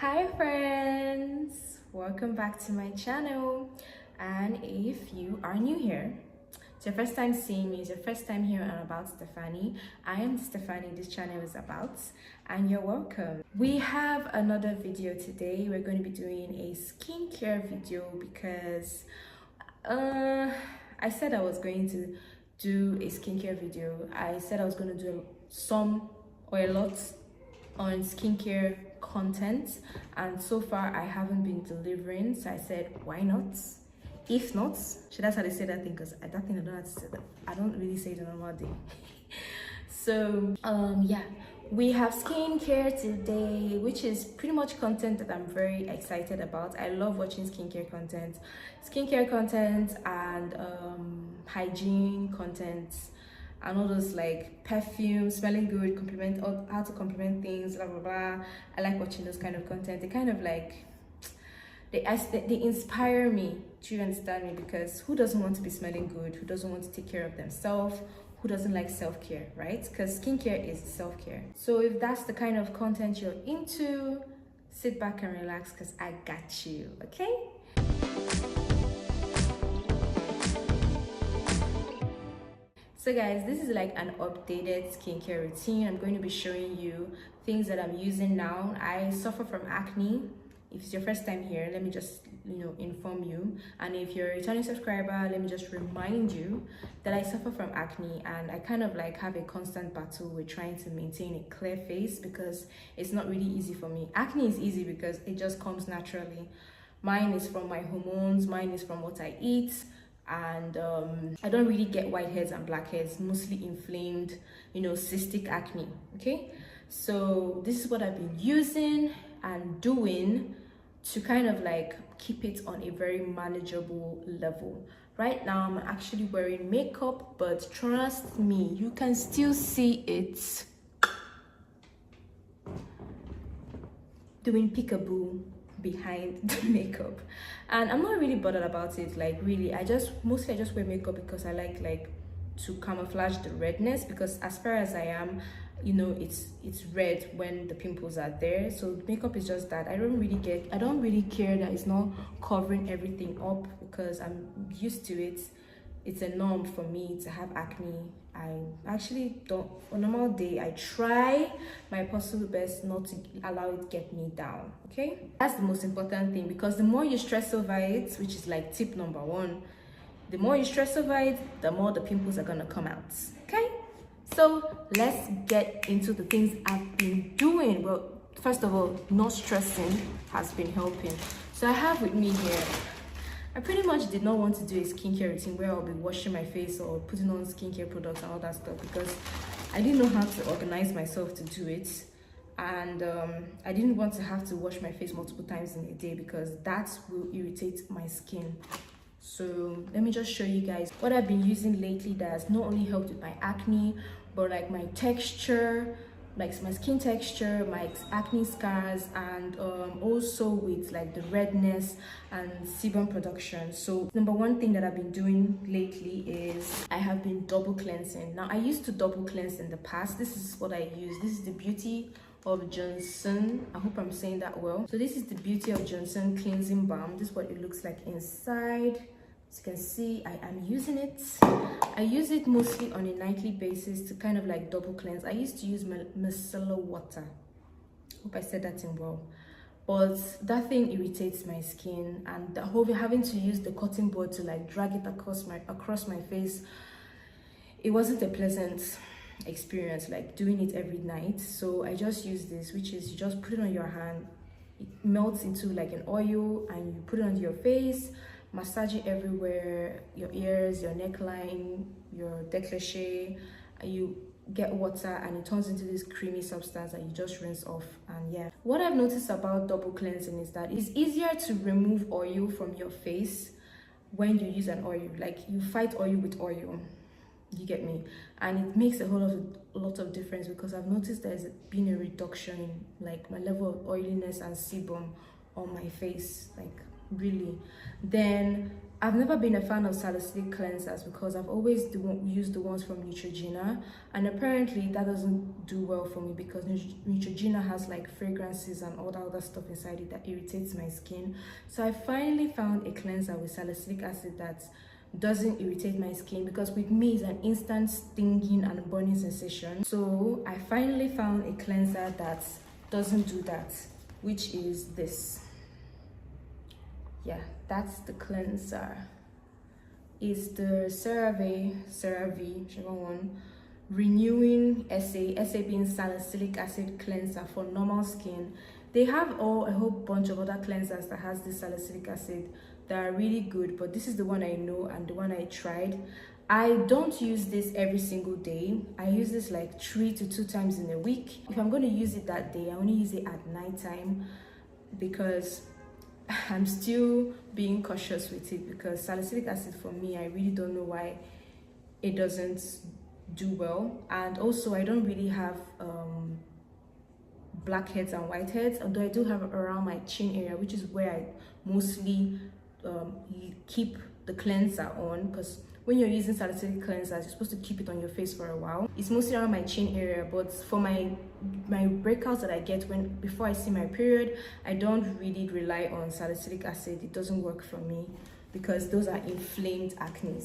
Hi friends, welcome back to my channel. And if you are new here, it's your first time seeing me, it's your first time hearing about Stefani. I am Stefani, this channel is about, and you're welcome. We have another video today. We're going to be doing a skincare video because I said I was going to do a skincare video. I said I was going to do some or a lot on skincare content, and so far I haven't been delivering, so I said why not. If not, that's how they say that thing, because that thing I don't have to say that. I don't really say it on a normal day. So yeah, we have skincare today, which is pretty much content that I'm very excited about. I love watching skincare content and hygiene content, and all those like perfume, smelling good, compliment, how to compliment things, blah blah blah. I like watching those kind of content. They kind of like they inspire me. Do you understand me? Because who doesn't want to be smelling good? Who doesn't want to take care of themselves? Who doesn't like self-care, right? Because skincare is self-care. So if that's the kind of content you're into, sit back and relax, because I got you, okay? So guys, this is like an updated skincare routine. I'm going to be showing you things that I'm using now. I suffer from acne. If it's your first time here, let me just inform you. And if you're a returning subscriber, let me just remind you that I suffer from acne, and I kind of like have a constant battle with trying to maintain a clear face because it's not really easy for me. Acne is easy because it just comes naturally. Mine is from my hormones, mine is from what I eat, and I don't really get whiteheads and blackheads, mostly inflamed, cystic acne. Okay, so this is what I've been using and doing to kind of like keep it on a very manageable level. Right now I'm actually wearing makeup, but trust me, you can still see it doing peekaboo behind the makeup, and I'm not really bothered about it. Like really, I just wear makeup because I like to camouflage the redness, because as far as I am, it's red when the pimples are there. So makeup is just that. I don't really care that it's not covering everything up, because I'm used to it. It's a norm for me to have acne. I actually don't, on a normal day, I try my possible best not to allow it get me down, okay? That's the most important thing, because the more you stress over it, which is like tip number one, the more you stress over it, the more the pimples are gonna come out, okay? So let's get into the things I've been doing. Well, first of all, not stressing has been helping. So I have with me here, I pretty much did not want to do a skincare routine where I'll be washing my face or putting on skincare products and all that stuff, because I didn't know how to organize myself to do it. And I didn't want to have to wash my face multiple times in a day, because that will irritate my skin. So let me just show you guys what I've been using lately that has not only helped with my acne, but like my texture, like my skin texture, my acne scars, and also with like the redness and sebum production. So number one thing that I've been doing lately is I have been double cleansing. Now I used to double cleanse in the past. This is what I use. This is the Beauty of Johnson. I hope I'm saying that well. So this is the Beauty of Johnson cleansing balm. This is what it looks like inside. As you can see, I am using it. I use it mostly on a nightly basis to kind of like double cleanse. I used to use micellar water. Hope I said that in well. But that thing irritates my skin, and the whole having to use the cotton bud to like drag it across my face, it wasn't a pleasant experience, like doing it every night. So I just use this, which is you just put it on your hand, it melts into like an oil, and you put it on your face, massage it everywhere, your ears, your neckline, your décolleté, and you get water, and it turns into this creamy substance that you just rinse off. And yeah, what I've noticed about double cleansing is that it's easier to remove oil from your face when you use an oil. Like you fight oil with oil, you get me? And it makes a lot of difference, because I've noticed there's been a reduction in like my level of oiliness and sebum on my face, like really. Then I've never been a fan of salicylic cleansers because I've always used the ones from Neutrogena, and apparently that doesn't do well for me because Neutrogena has like fragrances and all that other stuff inside it that irritates my skin. So I finally found a cleanser with salicylic acid that doesn't irritate my skin, because with me it's an instant stinging and burning sensation. So I finally found a cleanser that doesn't do that, which is this. Yeah, that's the cleanser. It's the CeraVe, whichever one, renewing SA being salicylic acid cleanser for normal skin. They have a whole bunch of other cleansers that has this salicylic acid that are really good, but this is the one I know and the one I tried. I don't use this every single day. I use this like 3 to 2 times in a week. If I'm going to use it that day, I only use it at night time because I'm still being cautious with it, because salicylic acid for me, I really don't know why it doesn't do well. And also I don't really have blackheads and whiteheads, although I do have around my chin area, which is where I mostly keep the cleanser on, because when you're using salicylic cleansers, you're supposed to keep it on your face for a while. It's mostly around my chin area, but for my breakouts that I get before I see my period, I don't really rely on salicylic acid. It doesn't work for me because those are inflamed acne,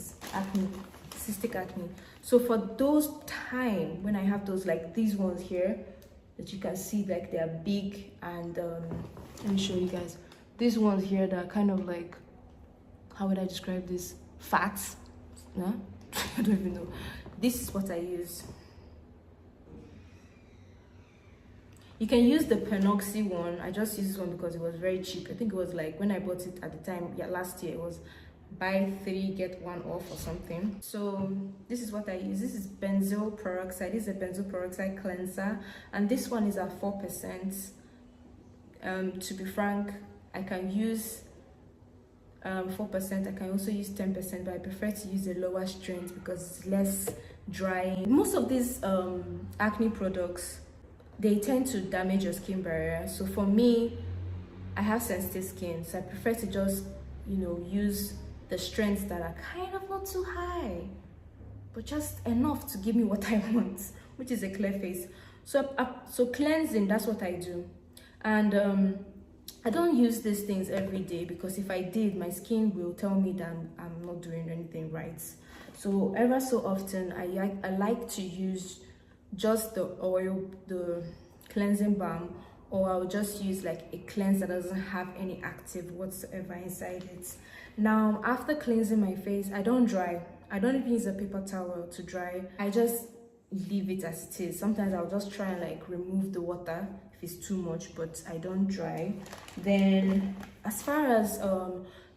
cystic acne. So for those time when I have those, like these ones here that you can see, like they're big, and let me show you guys these ones here that are kind of like, how would I describe this, fats. No? I don't even know. This is what I use. You can use the Penoxy one. I just used this one because it was very cheap. I think it was like, when I bought it at the time, yeah, last year, it was buy 3 get 1 off or something. So this is what I use. This is benzoyl peroxide. This is a benzoyl peroxide cleanser, and this one is at 4%. To be frank, I can use 4%. I can also use 10%, but I prefer to use the lower strength because it's less drying. Most of these acne products, they tend to damage your skin barrier. So for me, I have sensitive skin, so I prefer to just, you know, use the strengths that are kind of not too high, but just enough to give me what I want, which is a clear face. So cleansing, that's what I do. And I don't use these things every day, because if I did, my skin will tell me that I'm not doing anything right. So ever so often, I like to use just the oil, the cleansing balm, or I'll just use like a cleanse that doesn't have any active whatsoever inside it. Now, after cleansing my face, I don't dry. I don't even use a paper towel to dry. I just leave it as it is. Sometimes I'll just try and like remove the water if it's too much, but I don't dry. Then as far as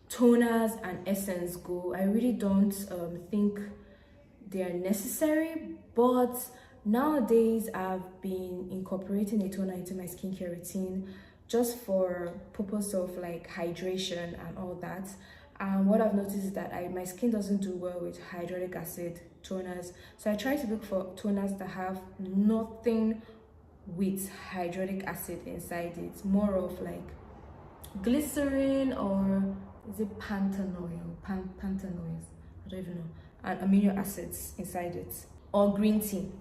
toners and essence go, I really don't think they are necessary, but nowadays I've been incorporating a toner into my skincare routine just for purpose of like hydration and all that. And what I've noticed is that my skin doesn't do well with hyaluronic acid toners, so I try to look for toners that have nothing with hyaluronic acid inside it, more of like glycerin, or is it pantanoid, pantanoids, I don't even know, and amino acids inside it, or green tea.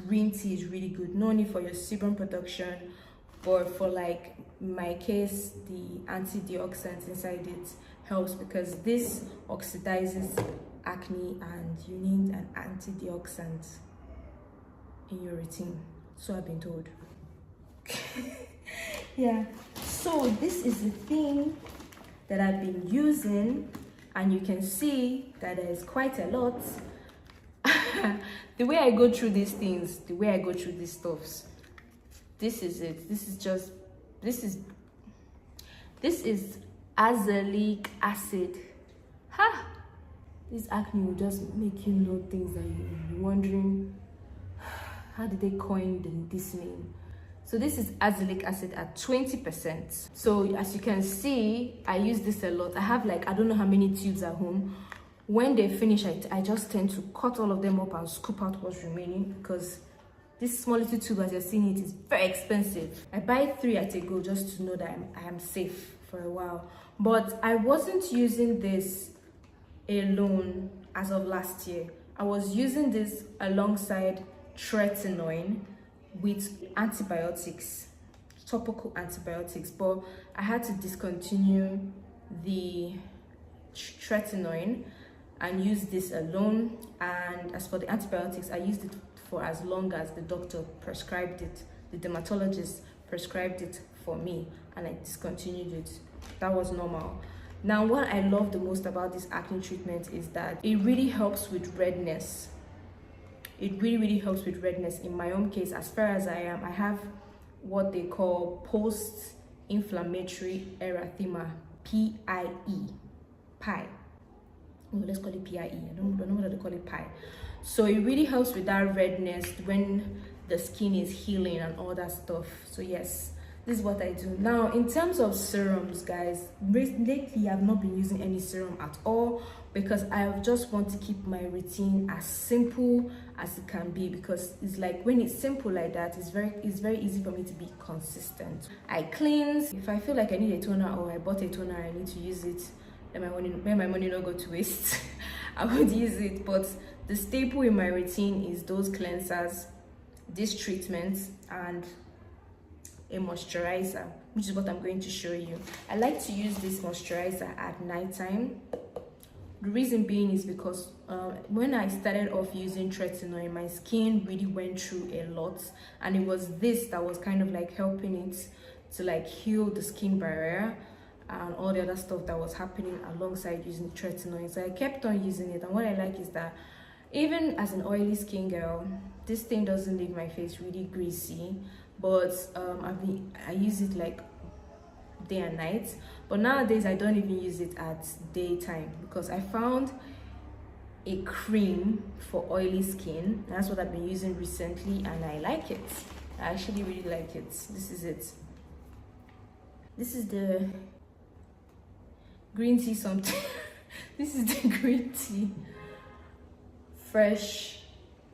Green tea is really good, not only for your sebum production, but for like my case, the antioxidants inside it helps, because this oxidizes acne and you need an antioxidant in your routine, so I've been told. Yeah, so this is the thing that I've been using, and you can see that there's quite a lot. The way I go through these things, the way I go through these stuffs, this is it. This is azelaic acid. Ha! This acne will just make you know things that you're wondering, how did they coin this name? So this is azelaic acid at 20%. So as you can see, I use this a lot. I have like, I don't know how many tubes at home. When they finish, I just tend to cut all of them up and scoop out what's remaining, because this small little tube, as you're seeing it, is very expensive. I buy 3 at a go just to know that I am safe for a while. But I wasn't using this alone as of last year. I was using this alongside tretinoin with antibiotics, topical antibiotics, but I had to discontinue the tretinoin and use this alone. And as for the antibiotics, I used it for as long as the doctor prescribed it, the dermatologist prescribed it for me, and I discontinued it. That was normal. Now, what I love the most about this acne treatment is that it really helps with redness. It really helps with redness. In my own case, as far as I am, I have what they call post-inflammatory erythema, PIE. Oh, let's call it PIE. I don't know what they call it, PIE. So it really helps with that redness when the skin is healing and all that stuff. So yes, this is what I do. Now, in terms of serums, guys, lately I've not been using any serum at all, because I just want to keep my routine as simple as it can be, because it's like when it's simple like that, it's very easy for me to be consistent. I cleanse. If I feel like I need a toner, or I bought a toner, I need to use it, and my money not go to waste, I would use it. But the staple in my routine is those cleansers, this treatment, and a moisturizer, which is what I'm going to show you. I like to use this moisturizer at nighttime. The reason being is because when I started off using tretinoin, my skin really went through a lot, and it was this that was kind of like helping it to like heal the skin barrier and all the other stuff that was happening alongside using tretinoin. So I kept on using it, and what I like is that even as an oily skin girl, this thing doesn't leave my face really greasy. But I use it like day and night. But nowadays I don't even use it at daytime, because I found a cream for oily skin. That's what I've been using recently, and I like it. I actually really like it. This is it. This is the green tea something. This is the green tea fresh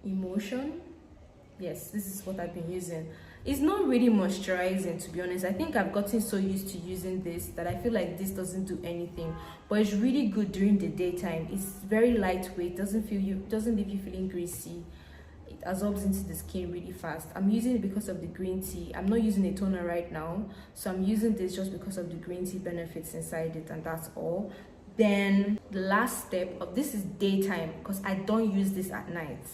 emotion. Yes, this is what I've been using. It's not really moisturizing, to be honest. I think I've gotten so used to using this that I feel like this doesn't do anything, but it's really good during the daytime. It's very lightweight, doesn't leave you feeling greasy. It absorbs into the skin really fast. I'm using it because of the green tea. I'm not using a toner right now, so I'm using this just because of the green tea benefits inside it, and that's all. Then the last step of this is daytime, because I don't use this at night.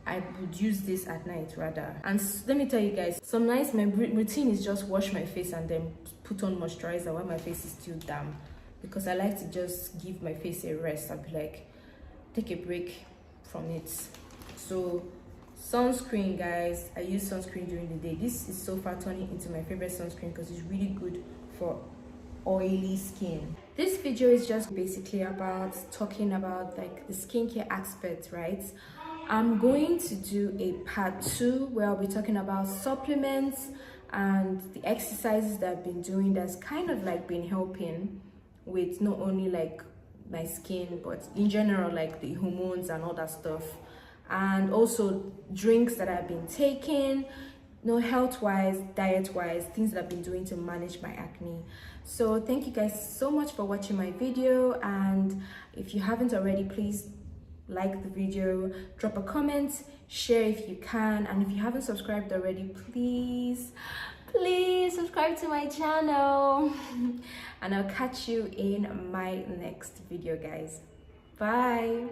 I would use this at night rather. And let me tell you guys, some nights my routine is just wash my face and then put on moisturizer while my face is still damp, because I like to just give my face a rest. I'll be like, take a break from it. So sunscreen, guys, I use sunscreen during the day. This is so far turning into my favorite sunscreen because it's really good for oily skin. This video is just basically about talking about like the skincare aspect, right? I'm going to do a part 2 where I'll be talking about supplements and the exercises that I've been doing that's kind of like been helping with not only like my skin, but in general, like the hormones and all that stuff. And also drinks that I've been taking, health-wise, diet-wise, things that I've been doing to manage my acne. So thank you guys so much for watching my video, and if you haven't already, please like the video, drop a comment, share if you can, and if you haven't subscribed already, please subscribe to my channel. And I'll catch you in my next video, guys. Bye.